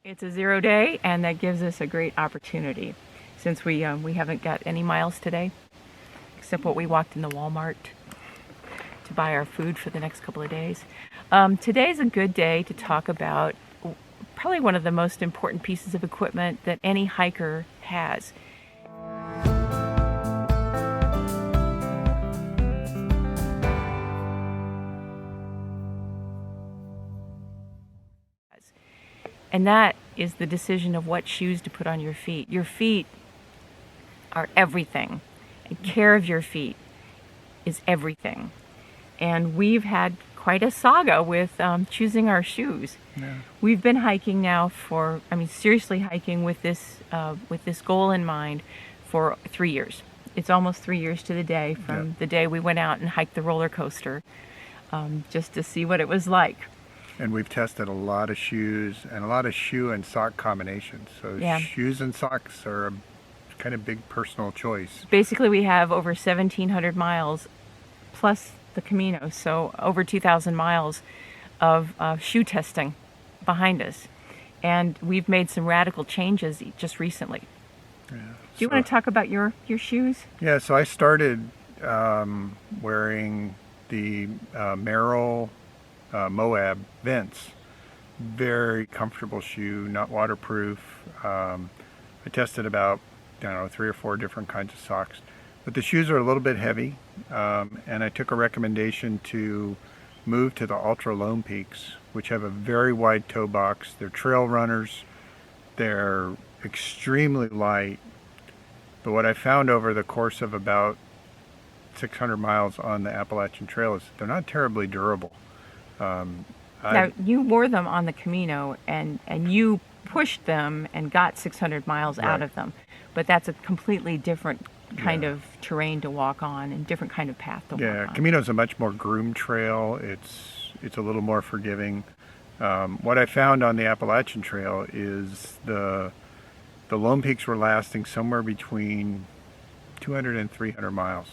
It's a 0 day, and that gives us a great opportunity since we haven't got any miles today, except what we walked in the Walmart to buy our food for the next couple of days. Today's a good day to talk about probably one of the most important pieces of equipment that any hiker has. And that is the decision of what shoes to put on your feet. Your feet are everything, and care of your feet is everything. And we've had quite a saga with choosing our shoes. Yeah. We've been hiking now for, seriously hiking with this goal in mind for 3 years. It's almost 3 years to the day from the day we went out and hiked the roller coaster, just to see what it was like. And we've tested a lot of shoes and a lot of shoe and sock combinations. So shoes and socks are a kind of big personal choice. Basically, we have over 1,700 miles plus the Camino, so over 2,000 miles of shoe testing behind us. And we've made some radical changes just recently. Yeah. Do you want to talk about your shoes? Yeah, so I started wearing the Merrell Moab Vents. Very comfortable shoe, not waterproof. I tested about, 3 or 4 different kinds of socks. But the shoes are a little bit heavy, and I took a recommendation to move to the Ultra Lone Peaks, which have a very wide toe box. They're trail runners. They're extremely light. But what I found over the course of about 600 miles on the Appalachian Trail is they're not terribly durable. Now, you wore them on the Camino, and you pushed them and got 600 miles out of them. But that's a completely different kind of terrain to walk on and different kind of path to walk on. Yeah, Camino's a much more groomed trail. It's a little more forgiving. What I found on the Appalachian Trail is the Lone Peaks were lasting somewhere between 200 and 300 miles.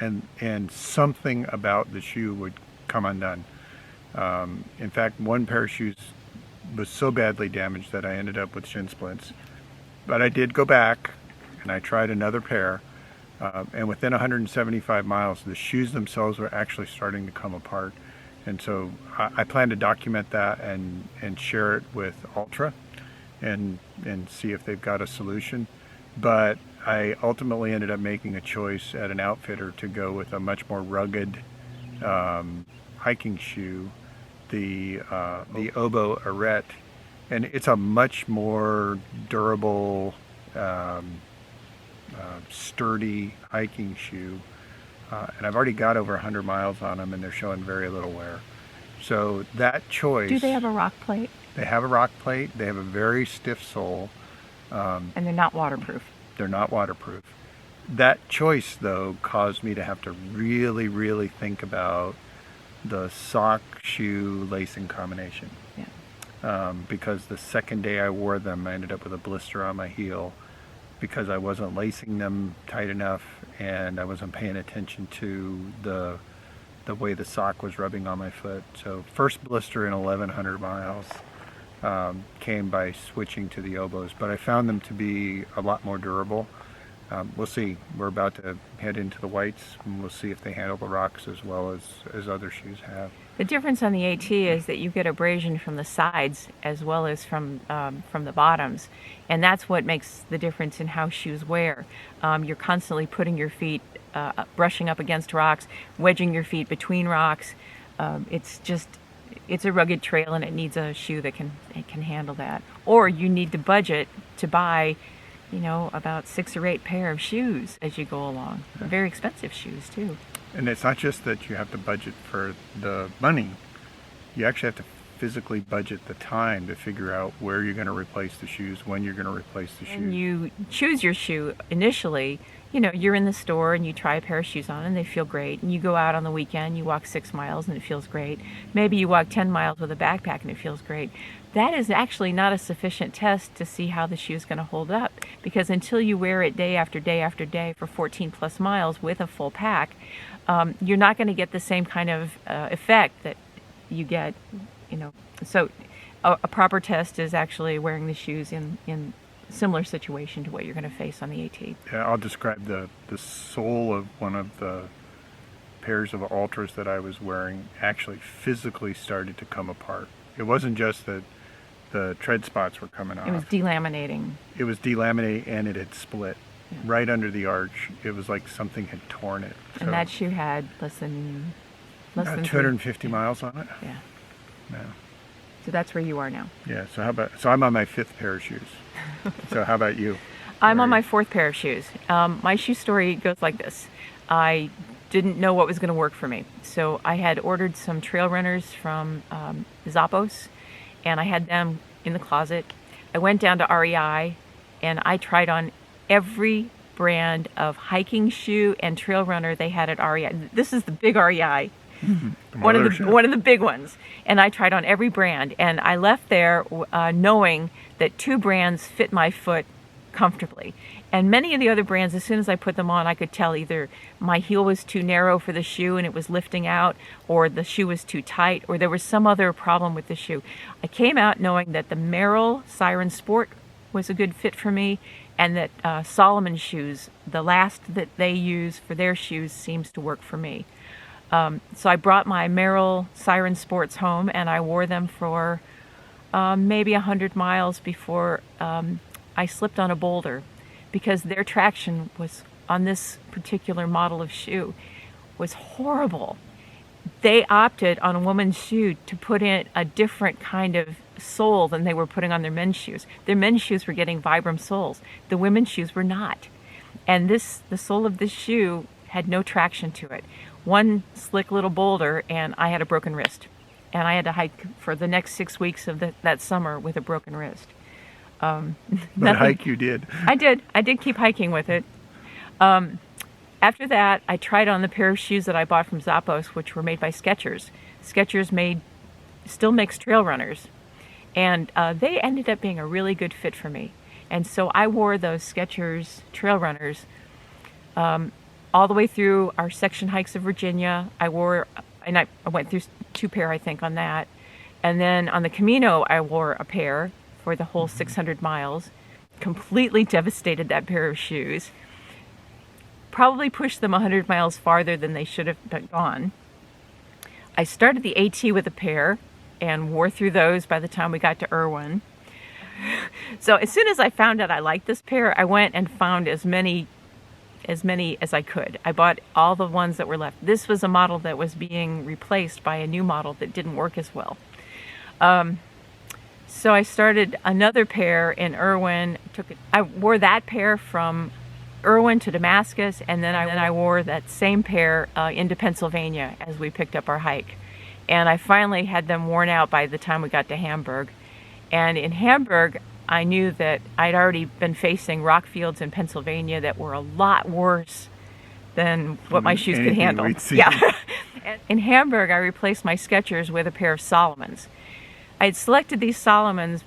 And something about the shoe would come undone. In fact, one pair of shoes was so badly damaged that I ended up with shin splints. But I did go back and I tried another pair, and within 175 miles, the shoes themselves were actually starting to come apart. And so I plan to document that and share it with Ultra and see if they've got a solution. But I ultimately ended up making a choice at an outfitter to go with a much more rugged hiking shoe, the Oboe Arete, and it's a much more durable, sturdy hiking shoe, and I've already got over 100 miles on them, and they're showing very little wear. So that choice. Do they have a rock plate? They have a rock plate. They have a very stiff sole. And they're not waterproof. They're not waterproof. That choice, though, caused me to have to really, really think about the sock shoe lacing combination. Yeah. Because the second day I wore them, I ended up with a blister on my heel because I wasn't lacing them tight enough and I wasn't paying attention to the way the sock was rubbing on my foot. So first blister in 1,100 miles came by switching to the Oboes, but I found them to be a lot more durable. We'll see. We're about to head into the whites, and we'll see if they handle the rocks as well as other shoes have. The difference on the AT is that you get abrasion from the sides as well as from the bottoms, and that's what makes the difference in how shoes wear. You're constantly putting your feet, brushing up against rocks, wedging your feet between rocks. It's a rugged trail, and it needs a shoe that can handle that. Or you need to budget to buy, about 6 or 8 pair of shoes as you go along. Very expensive shoes too. And it's not just that you have to budget for the money. You actually have to physically budget the time to figure out where you're going to replace the shoes, when you're going to replace the shoes. When you choose your shoe initially, you're in the store and you try a pair of shoes on and they feel great. And you go out on the weekend, you walk 6 miles and it feels great. Maybe you walk 10 miles with a backpack and it feels great. That is actually not a sufficient test to see how the shoe is going to hold up, because until you wear it day after day after day for 14 plus miles with a full pack, you're not going to get the same kind of effect that you get, So a proper test is actually wearing the shoes in similar situation to what you're going to face on the AT. Yeah, I'll describe the sole of one of the pairs of Ultras that I was wearing actually physically started to come apart. It wasn't just that the tread spots were coming off. It was delaminating. It was delaminating, and it had split right under the arch. It was like something had torn it. So, And that shoe had less than 250 miles on it. Yeah. Yeah. So that's where you are now. Yeah. So I'm on my 5th pair of shoes. So how about you? I'm on my 4th pair of shoes. My shoe story goes like this. I didn't know what was going to work for me. So I had ordered some trail runners from Zappos, and I had them in the closet. I went down to REI, and I tried on every brand of hiking shoe and trail runner they had at REI. This is the big REI. One of the big ones, and I tried on every brand, and I left there knowing that 2 brands fit my foot comfortably, and many of the other brands, as soon as I put them on, I could tell either my heel was too narrow for the shoe and it was lifting out, or the shoe was too tight, or there was some other problem with the shoe. I came out knowing that the Merrell Siren Sport was a good fit for me, and that Solomon shoes, the last that they use for their shoes, seems to work for me. So I brought my Merrell Siren Sports home, and I wore them for maybe 100 miles before I slipped on a boulder, because their traction was on this particular model of shoe was horrible. They opted on a woman's shoe to put in a different kind of sole than they were putting on their men's shoes. Their men's shoes were getting Vibram soles. The women's shoes were not. And the sole of this shoe had no traction to it. One slick little boulder, and I had a broken wrist. And I had to hike for the next 6 weeks of that summer with a broken wrist. But hike you did. I did keep hiking with it. After that, I tried on the pair of shoes that I bought from Zappos, which were made by Skechers. Skechers still makes trail runners. And they ended up being a really good fit for me. And so I wore those Skechers trail runners all the way through our section hikes of Virginia. I went through 2 pair, I think, on that. And then on the Camino, I wore a pair for the whole 600 miles. Completely devastated that pair of shoes. Probably pushed them 100 miles farther than they should have gone. I started the AT with a pair and wore through those by the time we got to Irwin. So as soon as I found out I liked this pair, I went and found as many as I could. I bought all the ones that were left. This was a model that was being replaced by a new model that didn't work as well. So I started another pair in Irwin. I wore that pair from Irwin to Damascus, and then I wore that same pair into Pennsylvania as we picked up our hike. And I finally had them worn out by the time we got to Hamburg. And in Hamburg, I knew that I'd already been facing rock fields in Pennsylvania that were a lot worse than what my shoes could handle. Yeah. In Hamburg, I replaced my Skechers with a pair of Solomons. I had selected these Solomons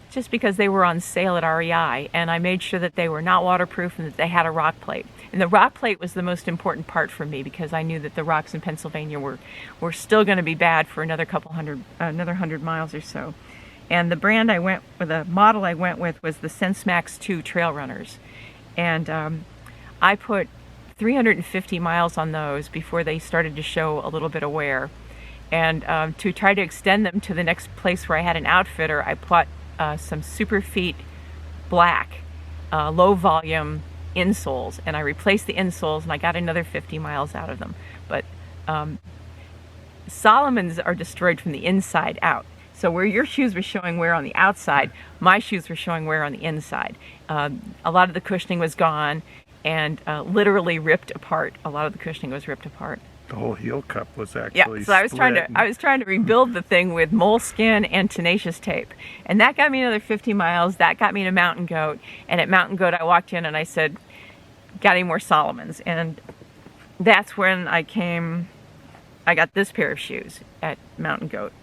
just because they were on sale at REI, and I made sure that they were not waterproof and that they had a rock plate. And the rock plate was the most important part for me, because I knew that the rocks in Pennsylvania were still going to be bad for another 100 miles or so. And the model I went with was the SenseMax 2 Trail Runners. And I put 350 miles on those before they started to show a little bit of wear. And to try to extend them to the next place where I had an outfitter, I bought some Superfeet black low volume insoles, and I replaced the insoles, and I got another 50 miles out of them. But Solomons are destroyed from the inside out. So where your shoes were showing wear on the outside, my shoes were showing wear on the inside. A lot of the cushioning was gone, and literally ripped apart. A lot of the cushioning was ripped apart. The whole heel cup was actually so I was trying to rebuild the thing with moleskin and tenacious tape, and that got me another 50 miles. That got me to Mountain Goat, and at Mountain Goat I walked in and I said, "Got any more Solomons?" And that's when I got this pair of shoes at Mountain Goat,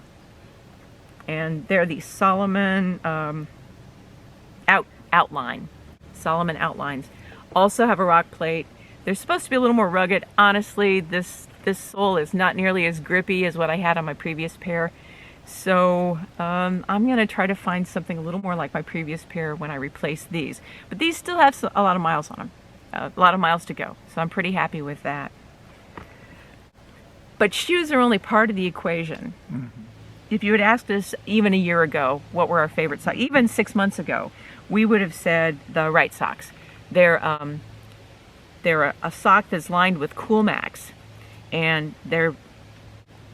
and they're the Solomon outline. Solomon outlines also have a rock plate. They're supposed to be a little more rugged. Honestly, this sole is not nearly as grippy as what I had on my previous pair. So I'm going to try to find something a little more like my previous pair when I replace these. But these still have a lot of miles on them, a lot of miles to go. So I'm pretty happy with that. But shoes are only part of the equation. Mm-hmm. If you had asked us even a year ago what were our favorite socks, even 6 months ago, we would have said the Right socks. They're a sock that's lined with Cool Max, and they're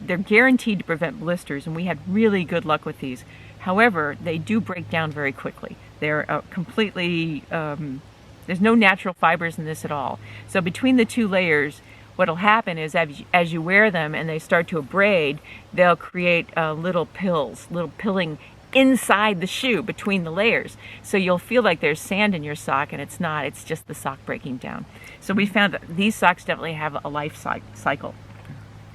guaranteed to prevent blisters, and we had really good luck with these. However, they do break down very quickly. They're completely, there's no natural fibers in this at all. So between the two layers, what'll happen is as you wear them and they start to abrade, they'll create little pilling inside the shoe between the layers. So you'll feel like there's sand in your sock, and it's not, it's just the sock breaking down. So we found that these socks definitely have a life cycle.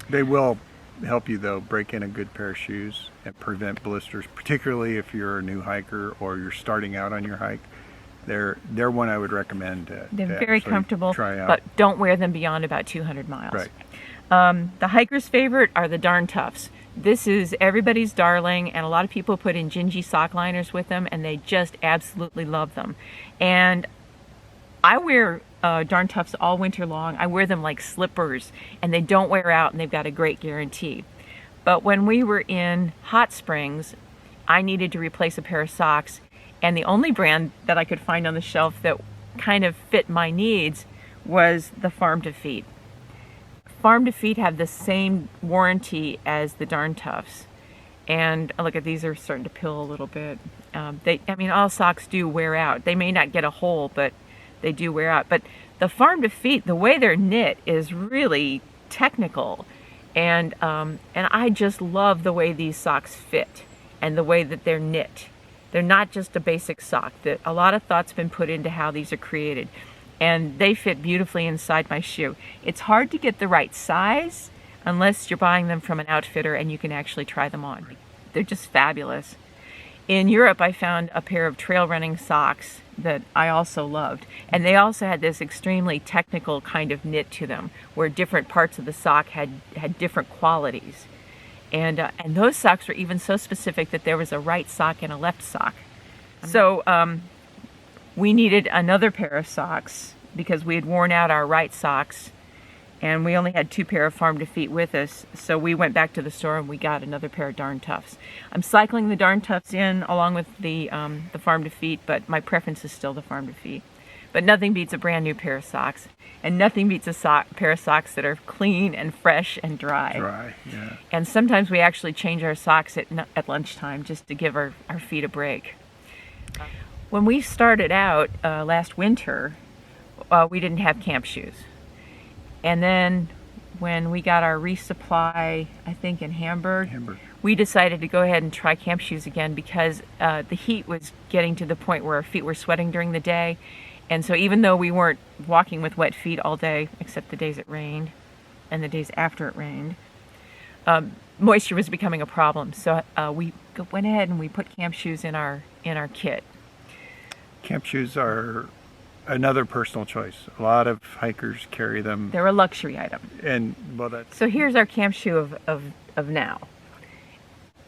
They will help you, though, break in a good pair of shoes and prevent blisters, particularly if you're a new hiker or you're starting out on your hike. They're one I would recommend. They're very comfortable, try out. But don't wear them beyond about 200 miles. Right. The hiker's favorite are the Darn Toughs. This is everybody's darling, and a lot of people put in Gingy sock liners with them, and they just absolutely love them. And I wear Darn Toughs all winter long. I wear them like slippers, and they don't wear out, and they've got a great guarantee. But when we were in Hot Springs, I needed to replace a pair of socks, and the only brand that I could find on the shelf that kind of fit my needs was the Farm to Feet. Farm to Feet have the same warranty as the Darn Toughs. And look at these, are starting to pill a little bit. All socks do wear out. They may not get a hole, but they do wear out. But the Farm to Feet, the way they're knit is really technical. And I just love the way these socks fit and the way that they're knit. They're not just a basic sock. A lot of thought's been put into how these are created, and they fit beautifully inside my shoe. It's hard to get the right size unless you're buying them from an outfitter and you can actually try them on. They're just fabulous. In Europe, I found a pair of trail running socks that I also loved, and they also had this extremely technical kind of knit to them, where different parts of the sock had different qualities. And those socks were even so specific that there was a right sock and a left sock. So we needed another pair of socks because we had worn out our right socks, and we only had 2 pair of Farm to Feet with us. So we went back to the store and we got another pair of Darn Toughs. I'm cycling the Darn Toughs in along with the Farm to Feet, but my preference is still the Farm to Feet. But nothing beats a brand new pair of socks. And nothing beats a pair of socks that are clean and fresh and dry. Dry, yeah. And sometimes we actually change our socks at lunchtime just to give our feet a break. When we started out last winter, we didn't have camp shoes. And then when we got our resupply, I think in Hamburg, we decided to go ahead and try camp shoes again because the heat was getting to the point where our feet were sweating during the day. And so even though we weren't walking with wet feet all day, except the days it rained and the days after it rained, moisture was becoming a problem. So we went ahead and we put camp shoes in our kit. Camp shoes are another personal choice. A lot of hikers carry them. They're a luxury item. And so here's our camp shoe of now.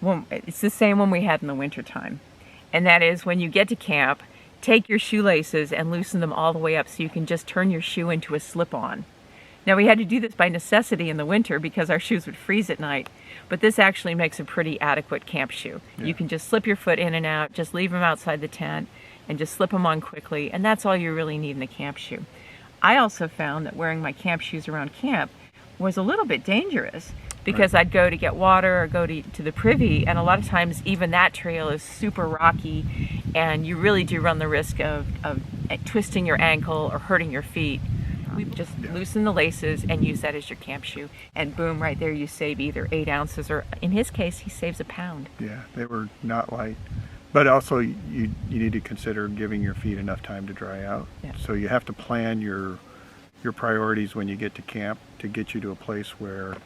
Well, it's the same one we had in the wintertime. And that is when you get to camp, take your shoelaces and loosen them all the way up so you can just turn your shoe into a slip-on. Now we had to do this by necessity in the winter because our shoes would freeze at night, but this actually makes a pretty adequate camp shoe. Yeah. You can just slip your foot in and out, just leave them outside the tent and just slip them on quickly, and that's all you really need in a camp shoe. I also found that wearing my camp shoes around camp was a little bit dangerous because I'd go to get water or go to the privy, and a lot of times even that trail is super rocky and you really do run the risk of twisting your ankle or hurting your feet. We just loosen the laces and use that as your camp shoe, and boom, right there you save either 8 ounces or in his case he saves a pound. Yeah, they were not light. But also you need to consider giving your feet enough time to dry out. Yeah. So you have to plan your priorities when you get to camp to get you to a place where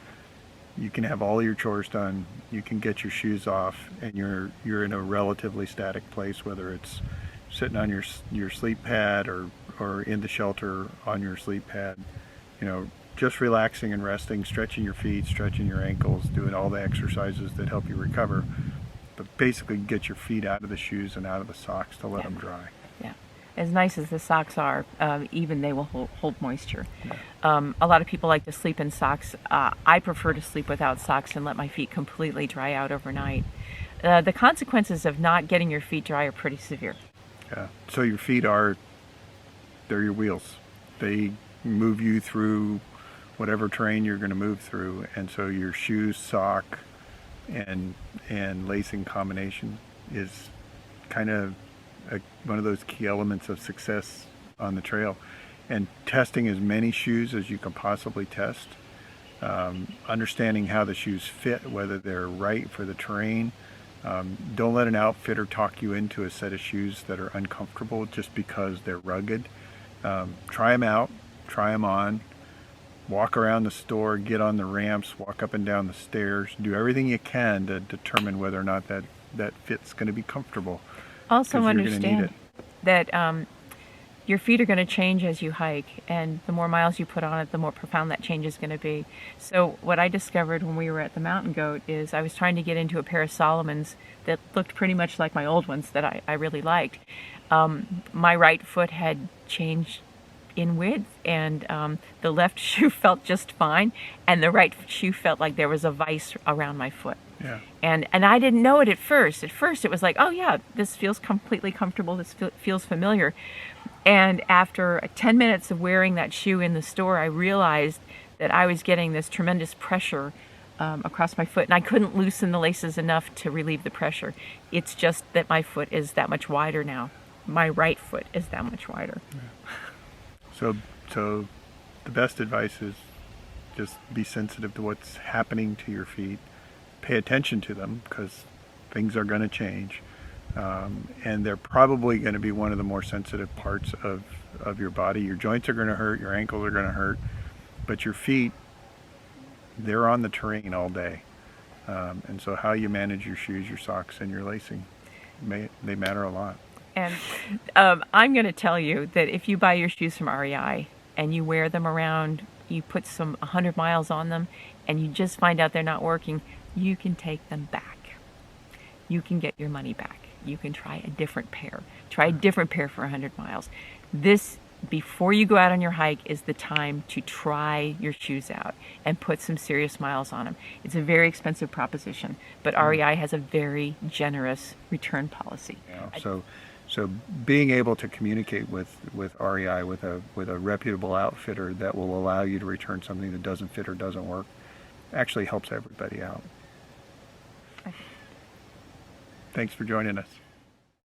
you can have all your chores done, you can get your shoes off, and you're in a relatively static place, whether it's sitting on your sleep pad or in the shelter on your sleep pad. You know, just relaxing and resting, stretching your feet, stretching your ankles, doing all the exercises that help you recover. But basically get your feet out of the shoes and out of the socks to let them dry. Yeah. As nice as the socks are, even they will hold moisture. A lot of people like to sleep in socks. I prefer to sleep without socks and let my feet completely dry out overnight. The consequences of not getting your feet dry are pretty severe. Yeah. So your feet they're your wheels. They move you through whatever terrain you're going to move through, and so your shoes, sock, and lacing combination is kind of one of those key elements of success on the trail. And testing as many shoes as you can possibly test, understanding how the shoes fit, whether they're right for the terrain. Don't let an outfitter talk you into a set of shoes that are uncomfortable just because they're rugged. Try them out, try them on, walk around the store, get on the ramps, walk up and down the stairs, do everything you can to determine whether or not that fit's going to be comfortable. Also You're gonna need understand it. that your feet are going to change as you hike, and the more miles you put on it, the more profound that change is going to be. So what I discovered when we were at the Mountain Goat is I was trying to get into a pair of Salomons that looked pretty much like my old ones that I really liked. My right foot had changed in width, and the left shoe felt just fine, and the right shoe felt like there was a vice around my foot. Yeah. And I didn't know it at first. At first it was like, oh yeah, this feels completely comfortable, this feels familiar. And after 10 minutes of wearing that shoe in the store, I realized that I was getting this tremendous pressure across my foot, and I couldn't loosen the laces enough to relieve the pressure. It's just that my foot is that much wider now. My right foot is that much wider. Yeah. So the best advice is just be sensitive to what's happening to your feet. Pay attention to them because things are going to change. And they're probably going to be one of the more sensitive parts of your body. Your joints are going to hurt, your ankles are going to hurt, but your feet, they're on the terrain all day. And so how you manage your shoes, your socks, and your lacing, they matter a lot. And I'm going to tell you that if you buy your shoes from REI and you wear them around, you put 100 miles on them, and you just find out they're not working, you can take them back. You can get your money back. You can try a different pair. Try a different pair for 100 miles. This, before you go out on your hike, is the time to try your shoes out and put some serious miles on them. It's a very expensive proposition, but REI has a very generous return policy. Yeah, so being able to communicate with REI, with a reputable outfitter that will allow you to return something that doesn't fit or doesn't work, actually helps everybody out. Thanks for joining us.